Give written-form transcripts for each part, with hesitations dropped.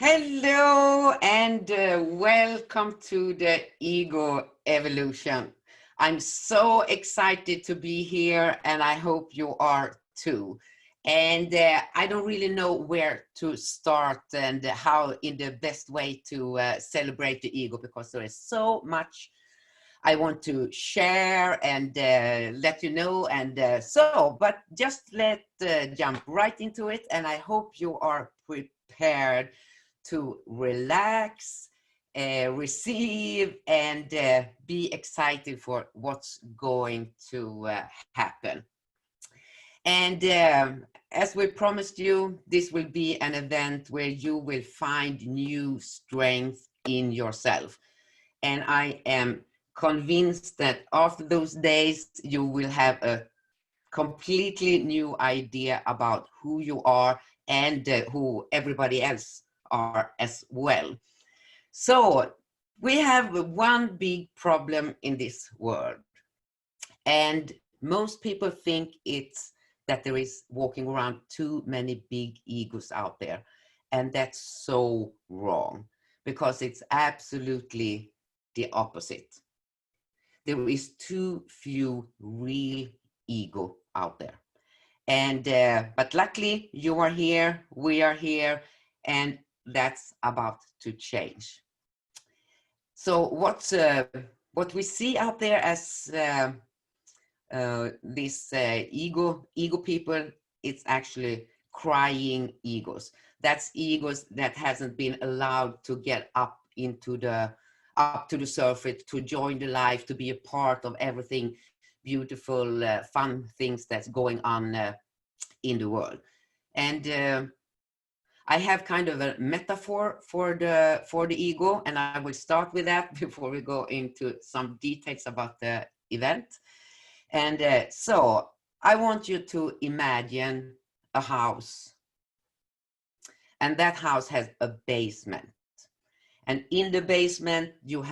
Hello and welcome to the Ego Evolution. I'm so excited to be here and I hope you are too. And I don't really know where to start and how in the best way to celebrate the ego, because there is so much I want to share and let you know. But just let's jump right into it. And I hope you are prepared to relax, receive, and be excited for what's going to happen. And as we promised you, this will be an event where you will find new strength in yourself. And I am convinced that after those days, you will have a completely new idea about who you are and who everybody else are as well. So we have one big problem in this world, and most people think it's that there is walking around too many big egos out there, and that's so wrong, because it's absolutely the opposite. There is too few real ego out there. And but luckily you are here, we are here, and that's about to change. So what we see out there as this ego people, it's actually crying egos. That's egos that hasn't been allowed to get up to the surface, to join the life, to be a part of everything beautiful, fun things that's going on in the world. And I have kind of a metaphor for the ego, and I will start with that before we go into some details about the event. And so I want you to imagine a house, and that house has a basement. And in the basement, you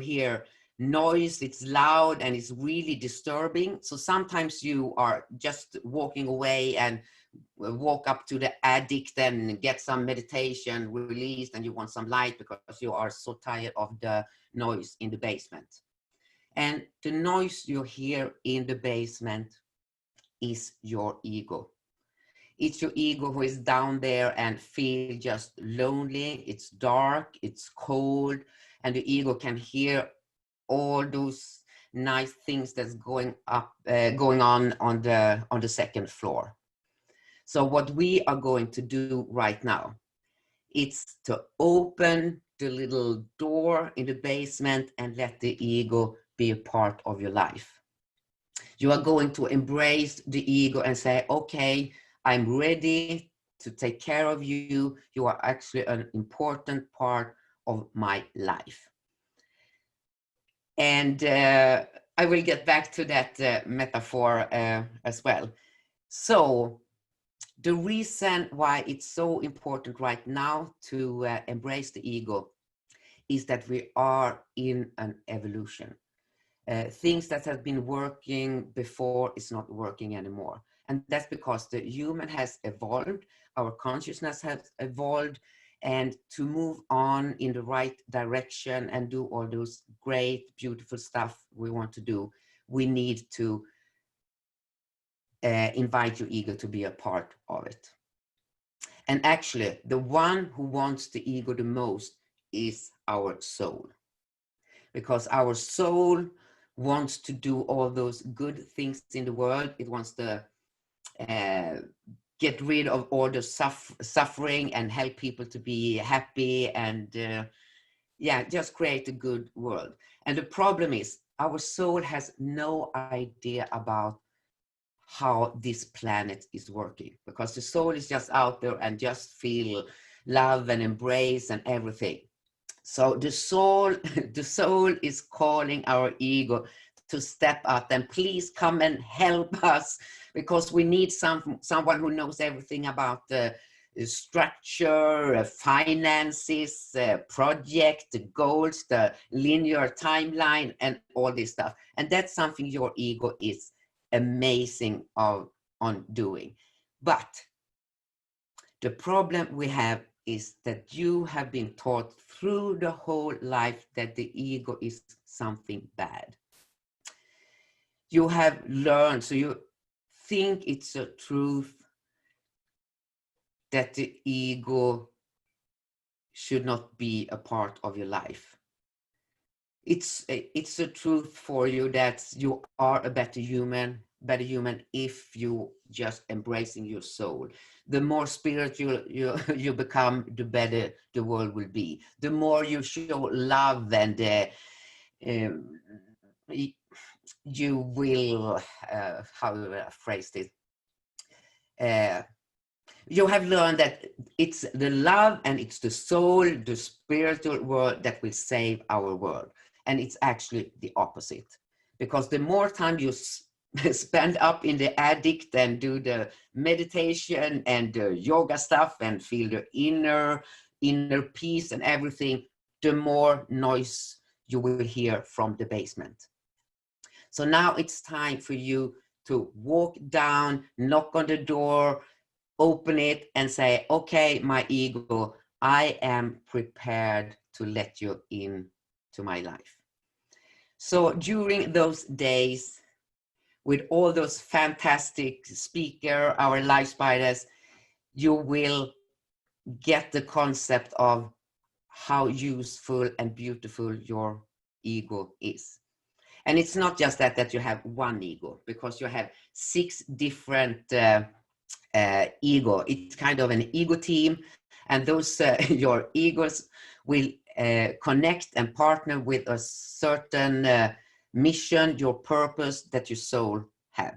hear noise, it's loud and it's really disturbing. So sometimes you are just walking away and walk up to the attic and get some meditation released, and you want some light because you are so tired of the noise in the basement. And the noise you hear in the basement is your ego. It's your ego who is down there and feel just lonely. It's dark, it's cold, and the ego can hear all those nice things that's going on the second floor. So what we are going to do right now, it's to open the little door in the basement and let the ego be a part of your life. You are going to embrace the ego and say, okay, I'm ready to take care of you. You are actually an important part of my life. And I will get back to that metaphor as well. So the reason why it's so important right now to embrace the ego is that we are in an evolution. Things that have been working before is not working anymore. And that's because the human has evolved, our consciousness has evolved, and to move on in the right direction and do all those great, beautiful stuff we want to do, we need to invite your ego to be a part of it. And actually, the one who wants the ego the most is our soul. Because our soul wants to do all those good things in the world. It wants to get rid of all the suffering and help people to be happy and just create a good world. And the problem is our soul has no idea about how this planet is working, because the soul is just out there and just feel love and embrace and everything. So the soul is calling our ego to step up and please come and help us, because we need someone who knows everything about the structure, finances, project, the goals, the linear timeline, and all this stuff. And that's something your ego is amazing on doing. But the problem we have is that you have been taught through the whole life that the ego is something bad. You have learned, so you think it's a truth that the ego should not be a part of your life. It's a truth for you that you are a better human if you just embracing your soul. The more spiritual you become, the better the world will be. The more you show love, and you will, how do I phrase this? You have learned that it's the love and it's the soul, the spiritual world that will save our world. And it's actually the opposite. Because the more time you spend up in the addict and do the meditation and the yoga stuff and feel the inner peace and everything, the more noise you will hear from the basement. So now it's time for you to walk down, knock on the door, open it and say, okay, my ego, I am prepared to let you in to my life. So during those days, with all those fantastic speakers, our LifeSpiders, you will get the concept of how useful and beautiful your ego is. And it's not just that you have one ego, because you have 6 different ego. It's kind of an ego team, and those your egos will connect and partner with a certain mission, your purpose that your soul have.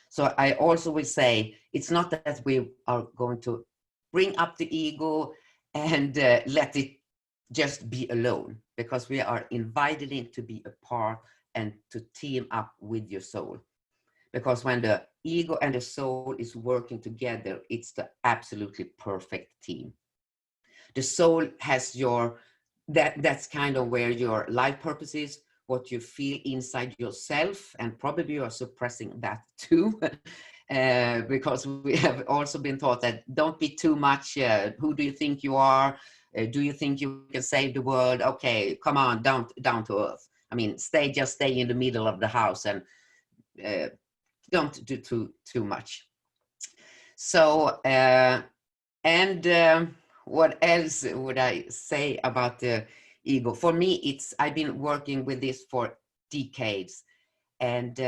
So I also will say, it's not that we are going to bring up the ego and let it just be alone, because we are invited in to be a part and to team up with your soul. Because when the ego and the soul is working together, it's the absolutely perfect team. The soul has that's kind of where your life purpose is, what you feel inside yourself, and probably you are suppressing that too, because we have also been taught that don't be too much, who do you think you are? Do you think you can save the world? Okay, come on, down to earth. I mean, just stay in the middle of the house and don't do too much. So, what else would I say about the ego? For me, I've been working with this for decades, and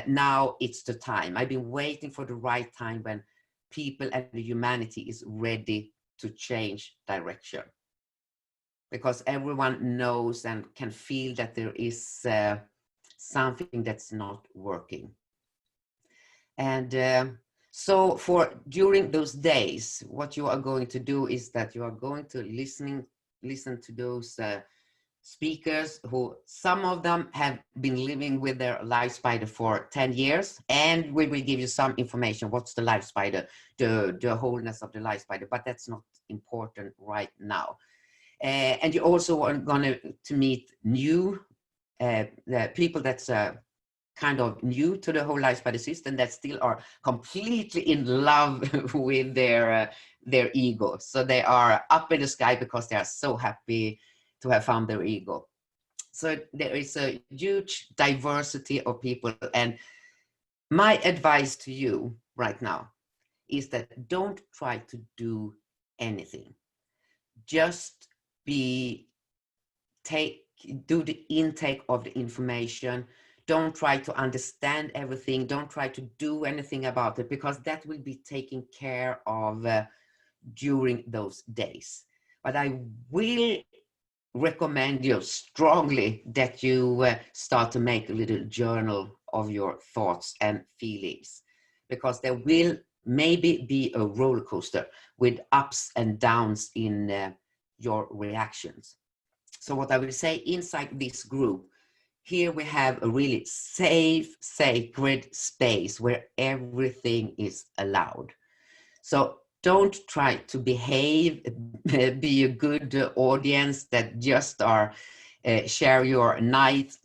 now it's the time. I've been waiting for the right time when people and the humanity is ready to change direction. Because everyone knows and can feel that there is something that's not working. And so during those days, what you are going to do is that you are going to listen to those speakers who, some of them have been living with their LifeSpider for 10 years, and we will give you some information. What's the LifeSpider, the wholeness of the LifeSpider, but that's not important right now. And you also are going to meet new the people that's kind of new to the whole LifeSpider system, that still are completely in love with their ego. So they are up in the sky because they are so happy to have found their ego. So there is a huge diversity of people. And my advice to you right now is that don't try to do anything. Just do the intake of the information. Don't try to understand everything. Don't try to do anything about it, because that will be taken care of during those days. But I will recommend you strongly that you start to make a little journal of your thoughts and feelings, because there will maybe be a roller coaster with ups and downs in your reactions. So what I will say, inside this group, here we have a really safe, sacred space where everything is allowed. So don't try to behave, be a good audience that just are share your nice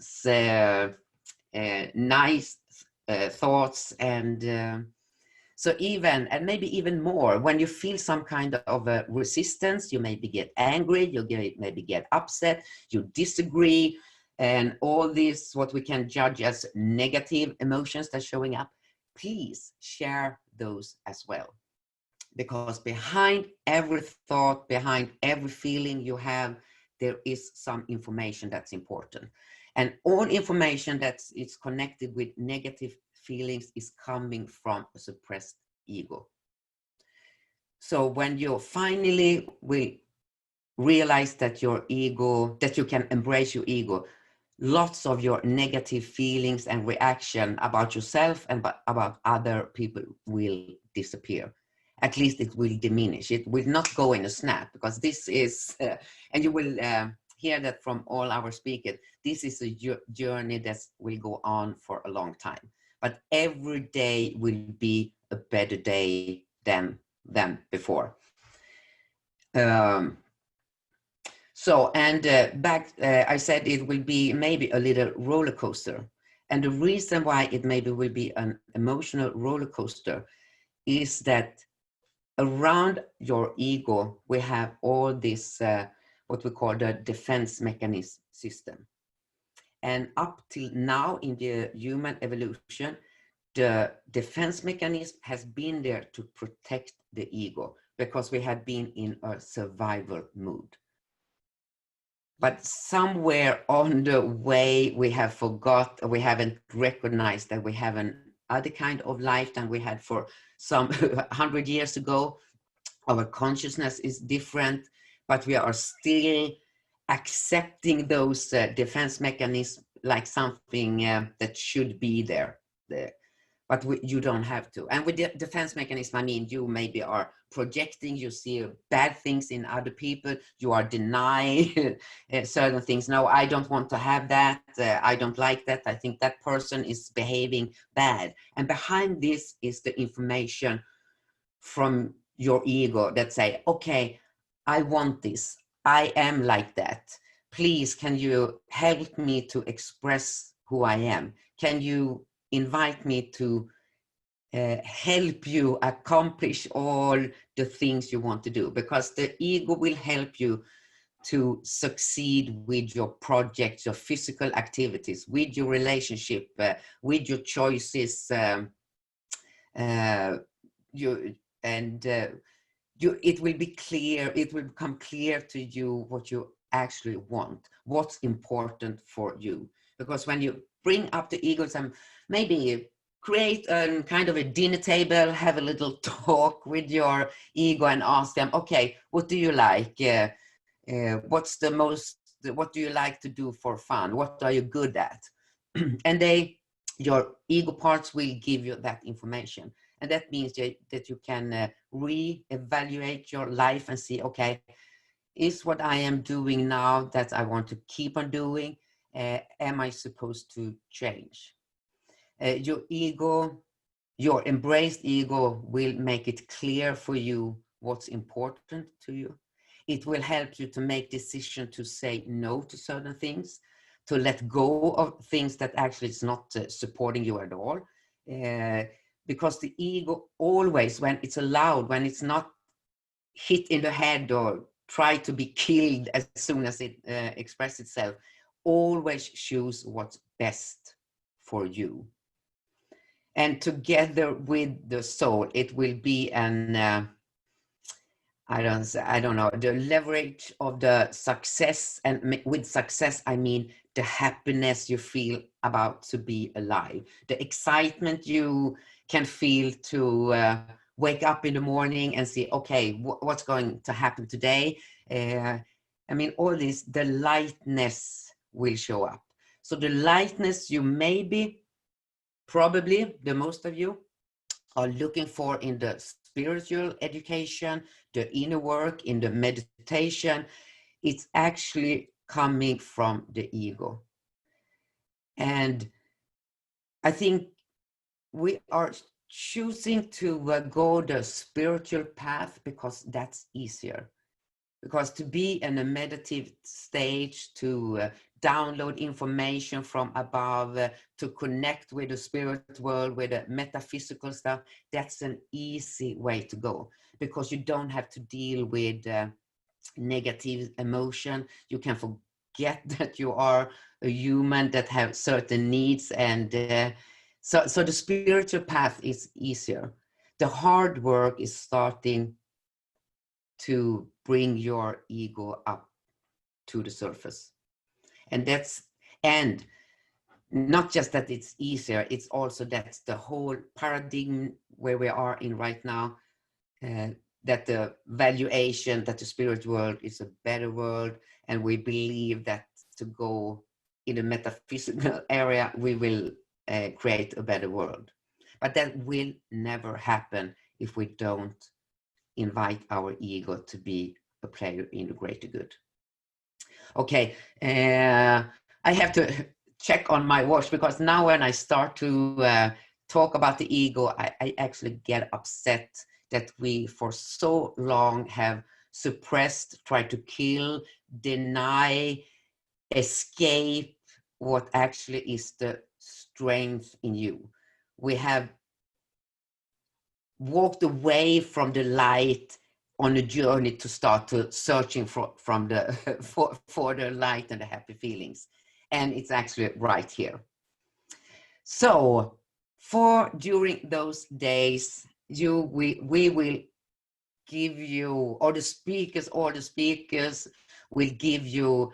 thoughts, and So even, and maybe even more, when you feel some kind of a resistance, you maybe get angry, maybe get upset, you disagree, and all these, what we can judge as negative emotions that's showing up, please share those as well. Because behind every thought, behind every feeling you have, there is some information that's important. And all information that is connected with negative feelings is coming from a suppressed ego. So when you finally will realize that your ego, that you can embrace your ego, lots of your negative feelings and reaction about yourself and about other people will disappear. At least it will diminish. It will not go in a snap, because this is, and you will hear that from all our speakers, this is a journey that will go on for a long time. But every day will be a better day than before. So, and I said it will be maybe a little roller coaster. And the reason why it maybe will be an emotional roller coaster is that around your ego, we have all this, what we call the defense mechanism system. And up till now in the human evolution, the defense mechanism has been there to protect the ego, because we have been in a survival mood. But somewhere on the way, we have forgot, we haven't recognized that we have an other kind of life than we had for some 100 years ago. Our consciousness is different, but we are still accepting those defense mechanisms like something that should be there. But you don't have to. And with the defense mechanism, I mean, you maybe are projecting, you see bad things in other people, you are denying certain things. No, I don't want to have that. I don't like that. I think that person is behaving bad. And behind this is the information from your ego that say, okay, I want this. I am like that. Please, can you help me to express who I am? Can you invite me to help you accomplish all the things you want to do? Because the ego will help you to succeed with your projects, your physical activities, with your relationship, with your choices. It will be clear, it will become clear to you what you actually want, what's important for you. Because when you bring up the egos and maybe create a kind of a dinner table, have a little talk with your ego and ask them, okay, what do you like? What do you like to do for fun? What are you good at? And your ego parts will give you that information. And that means that you can re-evaluate your life and see, okay, is what I am doing now that I want to keep on doing? Am I supposed to change? Your ego, your embraced ego will make it clear for you what's important to you. It will help you to make decision to say no to certain things, to let go of things that actually is not supporting you at all. Because the ego always, when it's allowed, when it's not hit in the head or try to be killed as soon as it expresses itself, always choose what's best for you. And together with the soul, it will be an, I don't know, the leverage of the success. And with success, I mean the happiness you feel about to be alive, the excitement you can feel to wake up in the morning and see, okay, what's going to happen today? I mean, all this, the lightness will show up. So the lightness you probably the most of you are looking for in the spiritual education, the inner work, in the meditation, it's actually coming from the ego. And I think we are choosing to go the spiritual path because that's easier. because to be in a meditative stage, to download information from above, to connect with the spirit world, with the metaphysical stuff, that's an easy way to go, because you don't have to deal with negative emotion. You can forget that you are a human that have certain needs, and so the spiritual path is easier. The hard work is starting to bring your ego up to the surface, and not just that it's easier, it's also that's the whole paradigm where we are in right now, that the valuation that the spirit world is a better world, and we believe that to go in the metaphysical area we will create a better world. But that will never happen if we don't invite our ego to be a player in the greater good. Okay, I have to check on my watch, because now when I start to talk about the ego, I actually get upset that we for so long have suppressed, tried to kill, deny, escape what actually is the strength in you. We have walked away from the light on a journey to start to searching for the light and the happy feelings. And it's actually right here. So during those days, we will give you, or the speakers will give you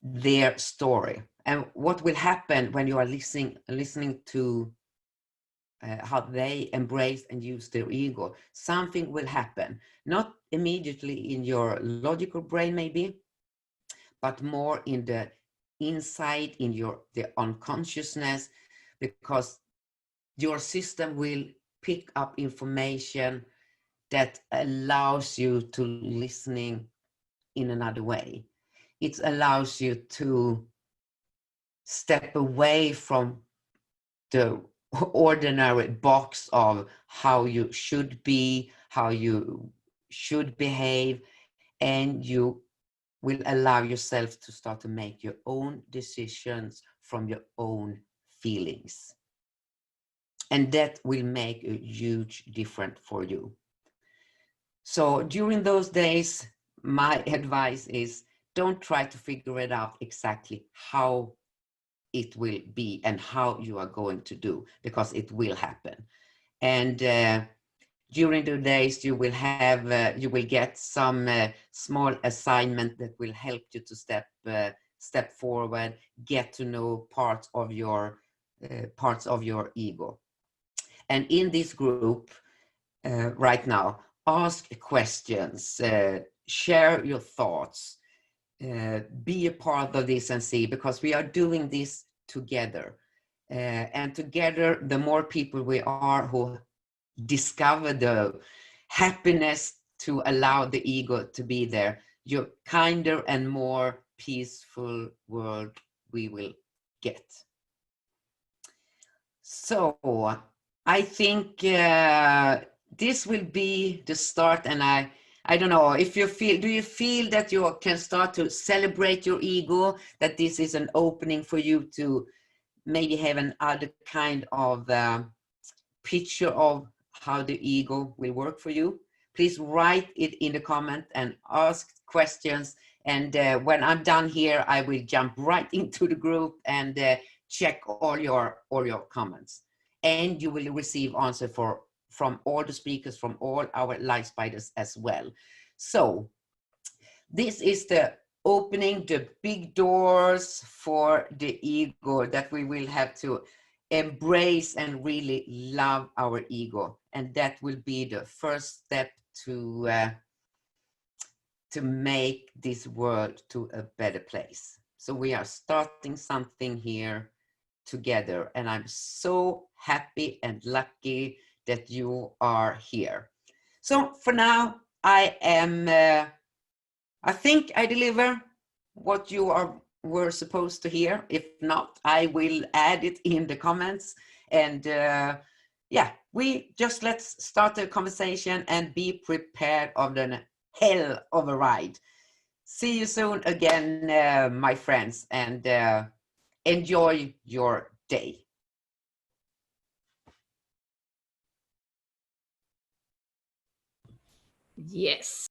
their story. And what will happen when you are listening to how they embrace and use their ego, something will happen, not immediately in your logical brain maybe, but more in the inside, in the unconsciousness, because your system will pick up information that allows you to listening in another way. It allows you to step away from the ordinary box of how you should be, how you should behave, and you will allow yourself to start to make your own decisions from your own feelings. And that will make a huge difference for you. So during those days, my advice is don't try to figure it out exactly how it will be and how you are going to do, because it will happen. And during the days you will get some small assignment that will help you to step forward, get to know parts of your ego. And in this group right now, ask questions, share your thoughts, be a part of this and see, because we are doing this together. And together, the more people we are who discover the happiness to allow the ego to be there, your kinder and more peaceful world we will get. So I think this will be the start, and I don't know if you feel, do you feel that you can start to celebrate your ego, that this is an opening for you to maybe have an other kind of picture of how the ego will work for you? Please write it in the comment and ask questions. And when I'm done here, I will jump right into the group and check all your comments. And you will receive answer from all the speakers, from all our LifeSpiders as well. So this is the opening, the big doors for the ego, that we will have to embrace and really love our ego. And that will be the first step to make this world to a better place. So we are starting something here together, and I'm so happy and lucky that you are here. So for now, I think I deliver what you were supposed to hear. If not, I will add it in the comments. And yeah, let's start the conversation and be prepared of the hell of a ride. See you soon again, my friends, and enjoy your day. Yes.